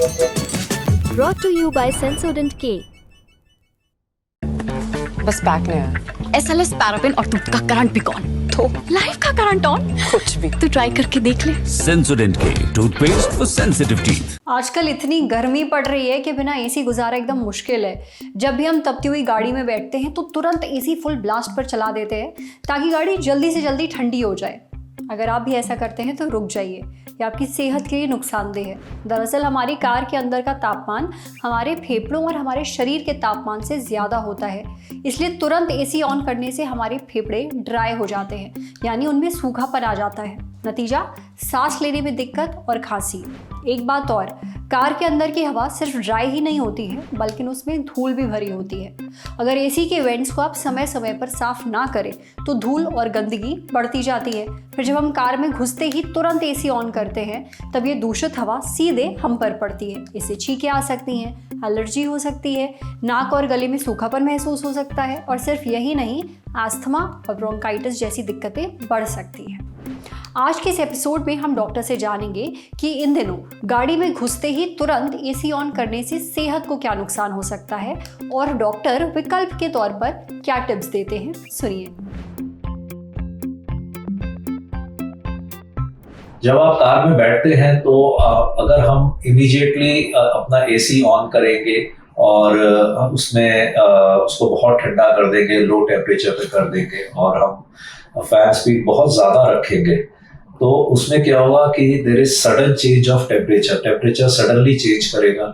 Brought to you by Sensodyne K. बस back नहीं आया। SLS पैराफिन और दूध का करंट भी कौन? तो लाइफ का करंट ऑन। कुछ भी तो ट्राई करके देख ले। Sensodyne K toothpaste for sensitive teeth. आजकल इतनी गर्मी पड़ रही है कि बिना एसी गुजारा एकदम मुश्किल है। जब भी हम तपती हुई गाड़ी में बैठते हैं तो तुरंत एसी फुल ब्लास्ट पर चला देते हैं ताकि गाड़ी जल्दी से जल्दी ठंडी हो जाए। अगर आप भी ऐसा करते हैं तो रुक जाइए, ये आपकी सेहत के लिए नुकसानदेह है। दरअसल हमारी कार के अंदर का तापमान हमारे फेफड़ों और हमारे शरीर के तापमान से ज़्यादा होता है, इसलिए तुरंत एसी ऑन करने से हमारे फेफड़े ड्राई हो जाते हैं, यानी उनमें सूखापन आ जाता है। नतीजा, सांस लेने में दिक्कत और खांसी। एक बात और, कार के अंदर की हवा सिर्फ ड्राई ही नहीं होती है बल्कि उसमें धूल भी भरी होती है। अगर एसी के वेंट्स को आप समय समय पर साफ ना करें तो धूल और गंदगी बढ़ती जाती है। फिर जब हम कार में घुसते ही तुरंत एसी ऑन करते हैं तब ये दूषित हवा सीधे हम पर पड़ती है। इससे छींकें आ सकती हैं, एलर्जी हो सकती है, नाक और गले में सूखापन महसूस हो सकता है और सिर्फ यही नहीं, अस्थमा और ब्रोंकाइटिस जैसी दिक्कतें बढ़ सकती हैं। आज के इस एपिसोड में हम डॉक्टर से जानेंगे कि इन दिनों गाड़ी में घुसते ही तुरंत एसी ऑन करने से सेहत को क्या नुकसान हो सकता है और डॉक्टर विकल्प के तौर पर क्या टिप्स देते हैं। सुनिए। जब आप कार में बैठते हैं तो अगर हम इमीडिएटली अपना एसी ऑन करेंगे और हम उसमें उसको बहुत ठंडा कर देंगे, लो टेम्परेचर पे कर देंगे और हम फैन स्पीड बहुत ज़्यादा रखेंगे तो उसमें क्या होगा कि there is sudden change of temperature suddenly change करेगा।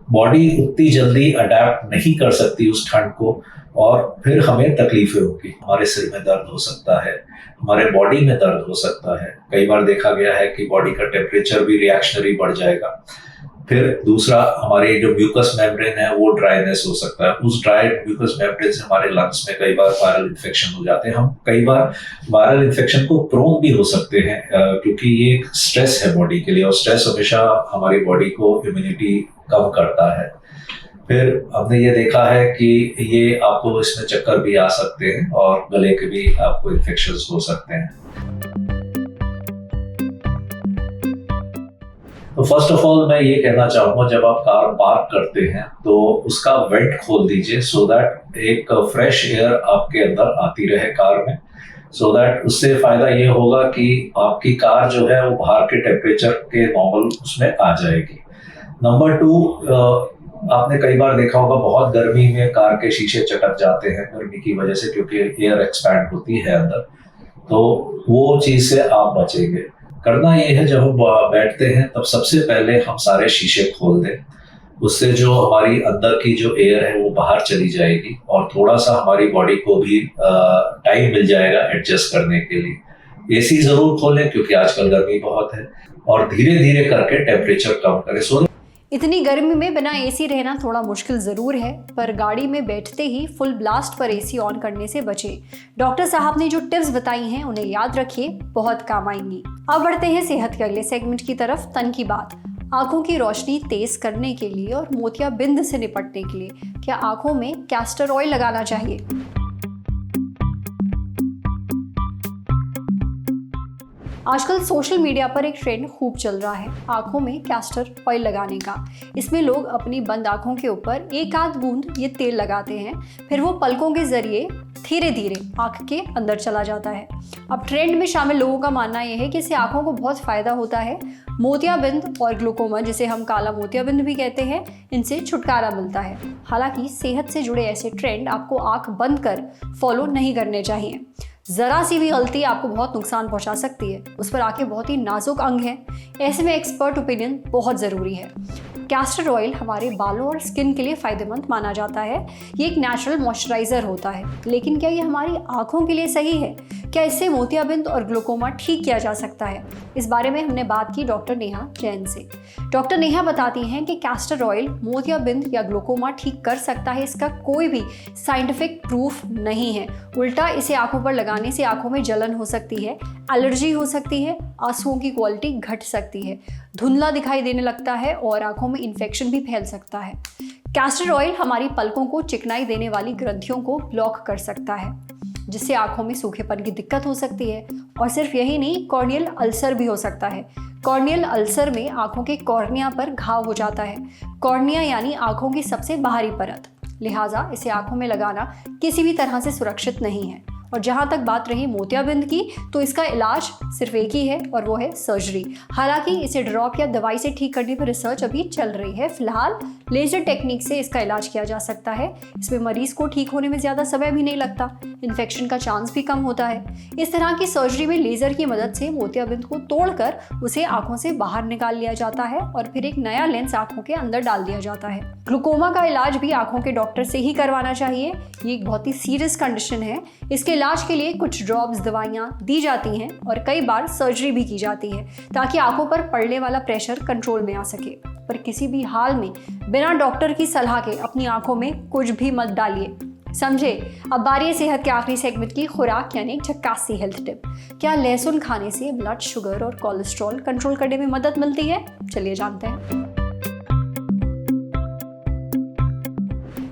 बॉडी उतनी जल्दी अडेप्ट नहीं कर सकती उस ठंड को और फिर हमें तकलीफें होगी। हमारे सिर में दर्द हो सकता है, हमारे बॉडी में दर्द हो सकता है। कई बार देखा गया है कि बॉडी का टेम्परेचर भी रिएक्शनरी बढ़ जाएगा। फिर दूसरा, हमारे जो म्यूकस मेम्ब्रेन है वो ड्राइनेस हो सकता है। उस ड्राई म्यूकस मेम्ब्रेन से हमारे लंग्स में कई बार वायरल इन्फेक्शन हो जाते हैं। हम कई बार वायरल इन्फेक्शन को प्रोन भी हो सकते हैं क्योंकि ये एक स्ट्रेस है बॉडी के लिए और स्ट्रेस हमेशा हमारी बॉडी को इम्यूनिटी कम करता है। फिर हमने ये देखा है कि ये आपको इसमें चक्कर भी आ सकते हैं और गले के भी आपको इन्फेक्शंस हो सकते हैं। तो फर्स्ट ऑफ ऑल मैं ये कहना चाहूँगा, जब आप कार पार्क करते हैं तो उसका वेंट खोल दीजिए सो दैट एक फ्रेश एयर आपके अंदर आती रहे कार में। सो दैट उससे फायदा ये होगा कि आपकी कार जो है वो बाहर के टेम्परेचर के नॉर्मल उसमें आ जाएगी। नंबर 2, आपने कई बार देखा होगा बहुत गर्मी में कार के शीशे चटक जाते हैं गर्मी की वजह से, क्योंकि एयर एक्सपैंड होती है अंदर, तो वो चीज़ से आप बचेंगे। करना ये है, जब हम बैठते हैं तब सबसे पहले हम सारे शीशे खोल दें। उससे जो हमारी अंदर की जो एयर है वो बाहर चली जाएगी और थोड़ा सा हमारी बॉडी को भी टाइम मिल जाएगा एडजस्ट करने के लिए। एसी जरूर खोलें क्योंकि आजकल गर्मी बहुत है और धीरे धीरे करके टेम्परेचर कम करें। इतनी गर्मी में बिना एसी रहना थोड़ा मुश्किल ज़रूर है, पर गाड़ी में बैठते ही फुल ब्लास्ट पर एसी ऑन करने से बचें। डॉक्टर साहब ने जो टिप्स बताई हैं उन्हें याद रखिए, बहुत काम आएंगी। अब बढ़ते हैं सेहत के अगले सेगमेंट की तरफ, तन की बात। आंखों की रोशनी तेज करने के लिए और मोतियाबिंद से निपटने के लिए क्या आंखों में कैस्टर ऑयल लगाना चाहिए? आजकल सोशल मीडिया पर एक ट्रेंड खूब चल रहा है आंखों में कैस्टर ऑयल लगाने का। इसमें लोग अपनी बंद आंखों के ऊपर एक आध बूंद ये तेल लगाते हैं, फिर वो पलकों के जरिए धीरे धीरे आंख के अंदर चला जाता है। अब ट्रेंड में शामिल लोगों का मानना यह है कि इससे आंखों को बहुत फायदा होता है। मोतियाबिंद और ग्लूकोमा, जिसे हम काला मोतियाबिंद भी कहते हैं, इनसे छुटकारा मिलता है। हालांकि सेहत से जुड़े ऐसे ट्रेंड आपको आंख बंद कर फॉलो नहीं करने चाहिए। ज़रा सी भी गलती आपको बहुत नुकसान पहुंचा सकती है। उस पर आंखें बहुत ही नाजुक अंग हैं, ऐसे में एक्सपर्ट ओपिनियन बहुत ज़रूरी है। कैस्टर ऑयल हमारे बालों और स्किन के लिए फ़ायदेमंद माना जाता है। ये एक नेचुरल मॉइस्चराइज़र होता है, लेकिन क्या ये हमारी आंखों के लिए सही है? क्या इससे मोतियाबिंद और ग्लूकोमा ठीक किया जा सकता है? इस बारे में हमने बात की डॉक्टर नेहा जैन से। डॉक्टर नेहा बताती हैं कि कैस्टर ऑयल मोतियाबिंद या ग्लूकोमा ठीक कर सकता है, इसका कोई भी साइंटिफिक प्रूफ नहीं है। उल्टा इसे आंखों पर लगाने से आंखों में जलन हो सकती है, एलर्जी हो सकती है, आंसुओं की क्वालिटी घट सकती है, धुंधला दिखाई देने लगता है और आंखों में इन्फेक्शन भी फैल सकता है। कैस्टर ऑयल हमारी पलकों को चिकनाई देने वाली ग्रंथियों को ब्लॉक कर सकता है, जिससे आंखों में सूखेपन की दिक्कत हो सकती है और सिर्फ यही नहीं, कॉर्नियल अल्सर भी हो सकता है। कॉर्नियल अल्सर में आंखों के कॉर्निया पर घाव हो जाता है। कॉर्निया यानी आंखों की सबसे बाहरी परत, लिहाजा इसे आंखों में लगाना किसी भी तरह से सुरक्षित नहीं है। और जहाँ तक बात रही मोतियाबिंद की, तो इसका इलाज सिर्फ एक ही है और वो है सर्जरी। हालांकि इसे ड्रॉप या दवाई से ठीक करने पर रिसर्च अभी चल रही है। फिलहाल लेजर टेक्निक से इसका इलाज किया जा सकता है। इसमें मरीज को ठीक होने में ज़्यादा समय भी नहीं लगता, इन्फेक्शन का चांस भी कम होता है। इस तरह की सर्जरी में लेजर की मदद से मोतियाबिंद को तोड़कर उसे आंखों से बाहर निकाल लिया जाता है और फिर एक नया लेंस आंखों के अंदर डाल दिया जाता है। ग्लूकोमा का इलाज भी आंखों के डॉक्टर से ही करवाना चाहिए। ये एक बहुत ही सीरियस कंडीशन है। इसके इलाज के लिए कुछ ड्रॉप्स दवाइयाँ दी जाती हैं और कई बार सर्जरी भी की जाती है ताकि आंखों पर पड़ने वाला प्रेशर कंट्रोल में आ सके। पर किसी भी हाल में बिना डॉक्टर की सलाह के अपनी आंखों में कुछ भी मत डालिए, समझे। अब बारी है सेहत के आखिरी सेगमेंट की, खुराक यानी झक्कास सी हेल्थ टिप। क्या लहसुन खाने से ब्लड शुगर और कोलेस्ट्रॉल कंट्रोल करने में मदद मिलती है? चलिए जानते हैं।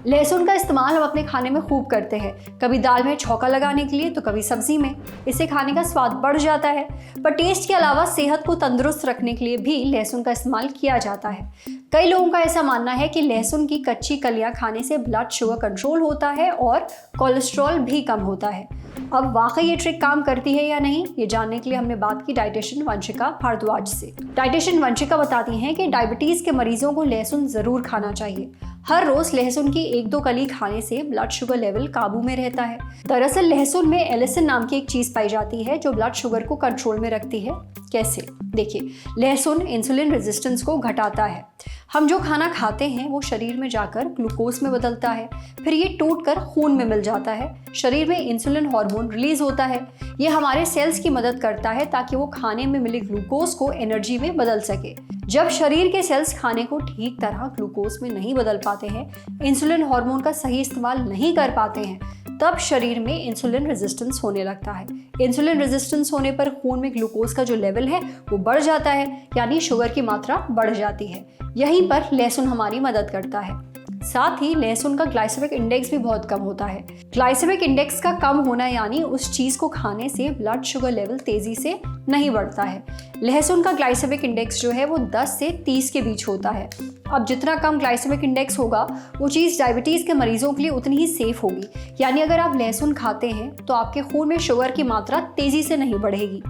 लहसुन का इस्तेमाल हम अपने खाने में खूब करते हैं, कभी दाल में छौंका लगाने के लिए तो कभी सब्जी में। इससे खाने का स्वाद बढ़ जाता है। पर टेस्ट के अलावा सेहत को तंदुरुस्त रखने के लिए भी लहसुन का इस्तेमाल किया जाता है। कई लोगों का ऐसा मानना है कि लहसुन की कच्ची कलियां खाने से ब्लड शुगर कंट्रोल होता है और कोलेस्ट्रॉल भी कम होता है। अब वाकई ये ट्रिक काम करती है या नहीं, ये जानने के लिए हमने बात की डाइटिशियन वंशिका भारद्वाज से। डाइटिशियन वंशिका बताती हैं कि डायबिटीज़ के मरीजों को लहसुन ज़रूर खाना चाहिए। हर रोज लहसुन की 1-2 कली खाने से ब्लड शुगर लेवल काबू में रहता है। दरअसल लहसुन में एलिसिन नाम की एक चीज पाई जाती है जो ब्लड शुगर को कंट्रोल में रखती है। कैसे? देखिए, लहसुन इंसुलिन रेजिस्टेंस को घटाता है। हम जो खाना खाते हैं वो शरीर में जाकर ग्लूकोज में बदलता है, फिर ये टूटकर खून में मिल जाता है। शरीर में इंसुलिन हार्मोन रिलीज होता है। ये हमारे सेल्स की मदद करता है ताकि वो खाने में मिले ग्लूकोज को एनर्जी में बदल सके। जब शरीर के सेल्स खाने को ठीक तरह ग्लूकोज में नहीं बदल पाते हैं, इंसुलिन हार्मोन का सही इस्तेमाल नहीं कर पाते हैं, तब शरीर में इंसुलिन रेजिस्टेंस होने लगता है। इंसुलिन रेजिस्टेंस होने पर खून में ग्लूकोज का जो लेवल है वो बढ़ जाता है, यानी शुगर की मात्रा बढ़ जाती है। यहीं पर लहसुन हमारी मदद करता है। साथ ही लहसुन का ग्लाइसेमिक इंडेक्स भी बहुत कम होता है। ग्लाइसेमिक इंडेक्स का कम होना यानी उस चीज को खाने से ब्लड शुगर लेवल तेजी से नहीं बढ़ता है। लहसुन का ग्लाइसेमिक इंडेक्स जो है वो 10 से 30 के बीच होता है। अब जितना कम ग्लाइसेमिक इंडेक्स होगा वो चीज़ डायबिटीज़ के मरीजों के लिए उतनी ही सेफ होगी। यानी अगर आप लहसुन खाते हैं तो आपके खून में शुगर की मात्रा तेजी से नहीं बढ़ेगी।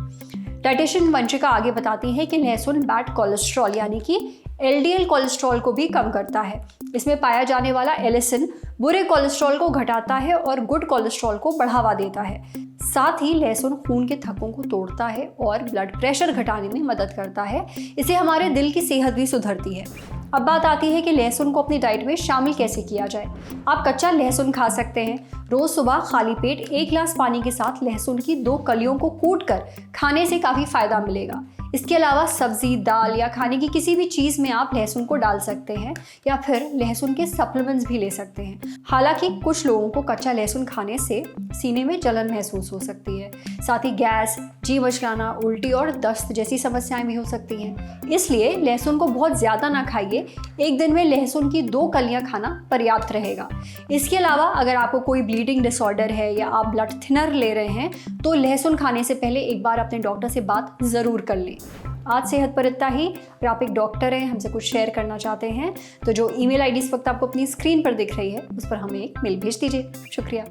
डाइटिशियन वंशिका आगे बताती है कि लहसुन बैड कोलेस्ट्रॉल यानी कि LDL कोलेस्ट्रॉल को भी कम करता है। इसमें पाया जाने वाला एलिसिन बुरे कोलेस्ट्रॉल को घटाता है और गुड कोलेस्ट्रॉल को बढ़ावा देता है। साथ ही लहसुन खून के थक्कों को तोड़ता है और ब्लड प्रेशर घटाने में मदद करता है। इससे हमारे दिल की सेहत भी सुधरती है। अब बात आती है कि लहसुन को अपनी डाइट में शामिल कैसे किया जाए। आप कच्चा लहसुन खा सकते हैं। रोज सुबह खाली पेट 1 गिलास पानी के साथ लहसुन की 2 कलियों को कूटकर खाने से काफ़ी फायदा मिलेगा। इसके अलावा सब्जी, दाल या खाने की किसी भी चीज़ में आप लहसुन को डाल सकते हैं या फिर लहसुन के सप्लीमेंट्स भी ले सकते हैं। हालांकि कुछ लोगों को कच्चा लहसुन खाने से सीने में जलन महसूस हो सकती है। साथ ही गैस, जी मचलाना, उल्टी और दस्त जैसी समस्याएं भी हो सकती हैं। इसलिए लहसुन को बहुत ज़्यादा ना खाइए। एक दिन में लहसुन की 2 कलियां खाना पर्याप्त रहेगा। इसके अलावा अगर आपको कोई ब्लीडिंग डिसऑर्डर है या आप ब्लड थिनर ले रहे हैं तो लहसुन खाने से पहले एक बार अपने डॉक्टर से बात ज़रूर कर लें। आज सेहत पर इतना ही। अगर आप एक डॉक्टर हैं, हमसे कुछ शेयर करना चाहते हैं तो जो ईमेल आईडी इस वक्त आपको अपनी स्क्रीन पर दिख रही है उस पर हमें एक मेल भेज दीजिए। शुक्रिया।